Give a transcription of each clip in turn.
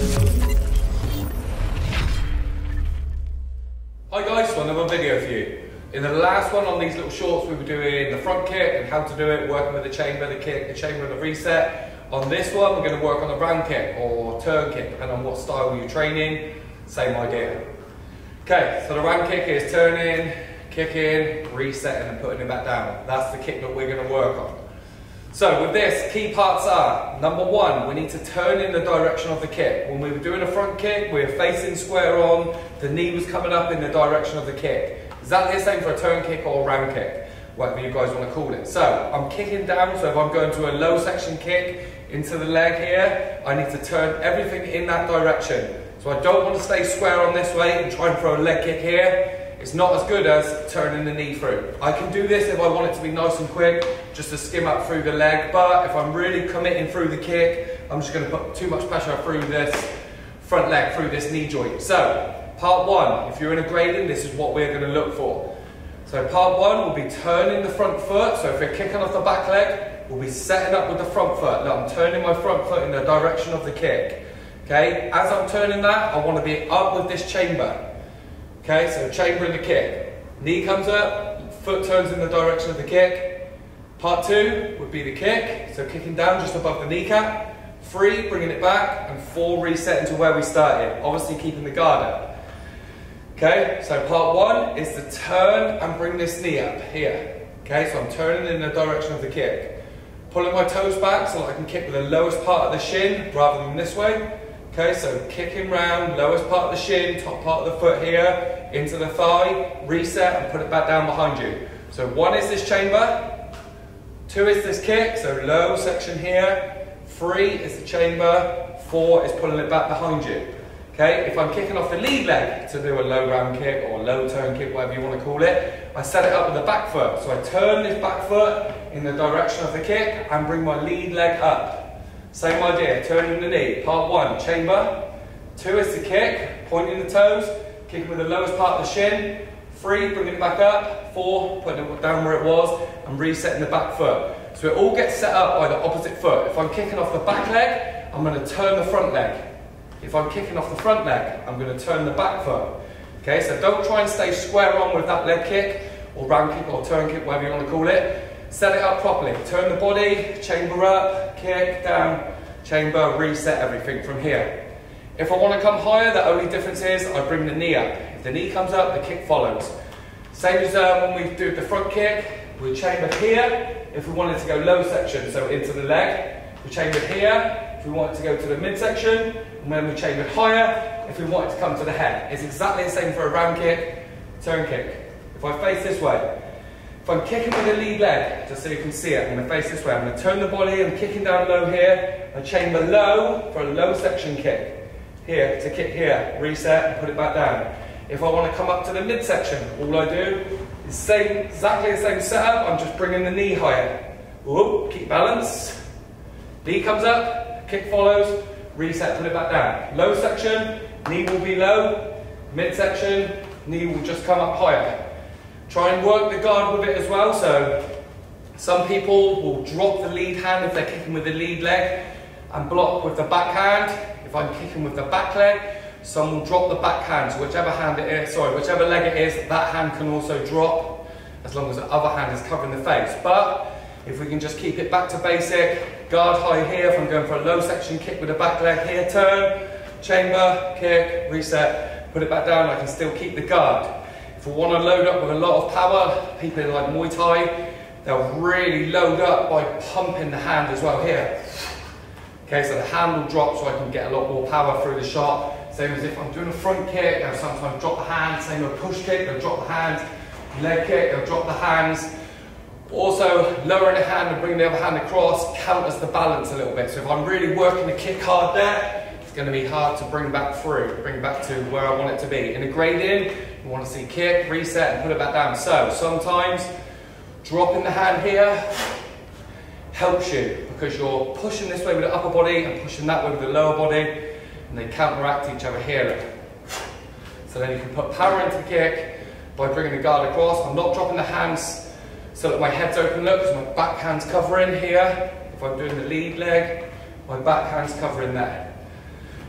Hi guys, so another video for you. In the last one on these little shorts we were doing the front kick and how to do it, working with the chamber, the kick, the chamber and the reset. On this one we're going to work on the round kick or turn kick, depending on what style you're training, same idea. Okay, so the round kick is turning, kicking, resetting and putting it back down. That's the kick that we're going to work on. So with this, key parts are, number one, we need to turn in the direction of the kick. When we were doing a front kick, we were facing square on, the knee was coming up in the direction of the kick. Exactly the same for a turn kick or a round kick, whatever you guys want to call it. So I'm kicking down, so if I'm going to a low section kick into the leg here, I need to turn everything in that direction. So I don't want to stay square on this way and try and throw a leg kick here. It's not as good as turning the knee through. I can do this if I want it to be nice and quick, just to skim up through the leg, but if I'm really committing through the kick, I'm just going to put too much pressure through this front leg, through this knee joint. So, part one, if you're in a grading, this is what we're going to look for. So part one will be turning the front foot. So if we're kicking off the back leg, we'll be setting up with the front foot. Now I'm turning my front foot in the direction of the kick. Okay, as I'm turning that, I want to be up with this chamber. Okay, so chamber in the kick. Knee comes up, foot turns in the direction of the kick. Part two would be the kick, so kicking down just above the kneecap. 3, bringing it back, and 4, resetting to where we started, obviously keeping the guard up. Okay, so part one is to turn and bring this knee up here. Okay, so I'm turning in the direction of the kick. Pulling my toes back so that I can kick with the lowest part of the shin rather than this way. Okay, so kicking round, lowest part of the shin, top part of the foot here, into the thigh, reset and put it back down behind you. So 1 is this chamber, 2 is this kick, so low section here, 3 is the chamber, 4 is pulling it back behind you. Okay, if I'm kicking off the lead leg to do a low round kick or low turn kick, whatever you want to call it, I set it up with the back foot. So I turn this back foot in the direction of the kick and bring my lead leg up. Same idea, turning the knee. Part 1, chamber. 2 is the kick, pointing the toes, kicking with the lowest part of the shin. 3, bringing it back up. 4, putting it down where it was and resetting the back foot. So it all gets set up by the opposite foot. If I'm kicking off the back leg, I'm going to turn the front leg. If I'm kicking off the front leg, I'm going to turn the back foot. Okay, so don't try and stay square on with that leg kick, or round kick, or turn kick, whatever you want to call it. Set it up properly. Turn the body, chamber up, kick, down, chamber, reset everything from here. If I want to come higher, the only difference is I bring the knee up. If the knee comes up, the kick follows. Same as when we do the front kick, we chamber here. If we wanted to go low section, so into the leg, we chamber here. If we want to go to the midsection, and then we chamber higher. If we want it to come to the head, it's exactly the same for a round kick, turn kick. If I face this way, if I'm kicking with the lead leg, just so you can see it, I'm going to face this way. I'm going to turn the body, I'm kicking down low here. I chamber low for a low section kick. Here, to kick here, reset and put it back down. If I want to come up to the midsection, all I do is exactly the same setup, I'm just bringing the knee higher. Whoop, keep balance. Knee comes up, kick follows, reset, put it back down. Low section, knee will be low. Midsection, knee will just come up higher. Try and work the guard with it as well. So some people will drop the lead hand if they're kicking with the lead leg and block with the back hand. If I'm kicking with the back leg, some will drop the back hand. So whichever hand it is, whichever leg it is, that hand can also drop as long as the other hand is covering the face. But if we can just keep it back to basic, guard high here. If I'm going for a low section kick with the back leg here, turn, chamber, kick, reset, put it back down, I can still keep the guard. If we want to load up with a lot of power, people like Muay Thai, they'll really load up by pumping the hand as well here. Okay, so the hand will drop so I can get a lot more power through the shot. Same as if I'm doing a front kick, I'll sometimes drop the hand. Same with a push kick, I'll drop the hand. Leg kick, I'll drop the hands. Also, lowering the hand and bringing the other hand across counters the balance a little bit. So if I'm really working the kick hard there, it's going to be hard to bring back through, bring back to where I want it to be. In a grading, you want to see kick, reset, and put it back down. So sometimes dropping the hand here helps you because you're pushing this way with the upper body and pushing that way with the lower body, and they counteract each other here. So then you can put power into the kick by bringing the guard across. I'm not dropping the hands so that my head's open up because my back hand's covering here. If I'm doing the lead leg, my back hand's covering there.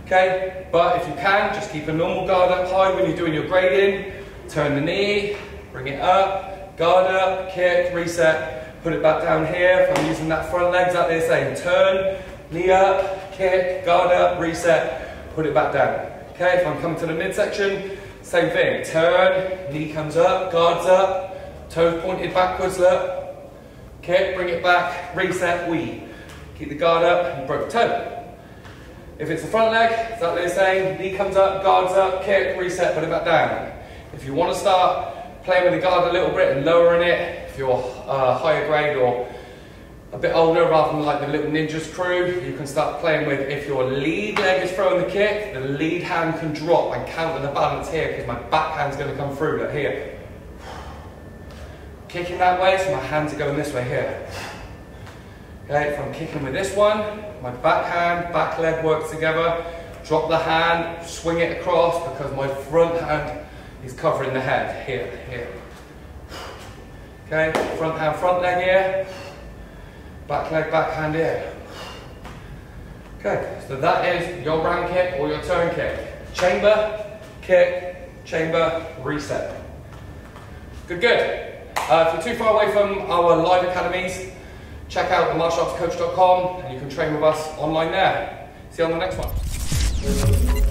Okay, but if you can, just keep a normal guard up high when you're doing your grading. Turn the knee, bring it up, guard up, kick, reset, put it back down here. If I'm using that front leg, exactly the same. Turn, knee up, kick, guard up, reset, put it back down. Okay, if I'm coming to the midsection, same thing. Turn, knee comes up, guards up, toes pointed backwards, look. Kick, bring it back, reset, weave. Keep the guard up, and broke toe. If it's the front leg, exactly the same. Knee comes up, guards up, kick, reset, put it back down. If you want to start playing with the guard a little bit and lowering it, if you're higher grade or a bit older rather than like the little ninjas crew, you can start playing with, if your lead leg is throwing the kick, the lead hand can drop and counter the balance here because my back hand's going to come through, look here. Kicking that way, so my hands are going this way here. Okay, if I'm kicking with this one, my back hand, back leg works together. Drop the hand, swing it across because my front hand is covering the head. Here. Okay, front hand, front leg here. Back leg, back hand here. Okay, so that is your round kick or your turn kick. Chamber, kick, chamber, reset. Good. If you're too far away from our live academies, check out the martialartscoach.com and you can train with us online there. See you on the next one.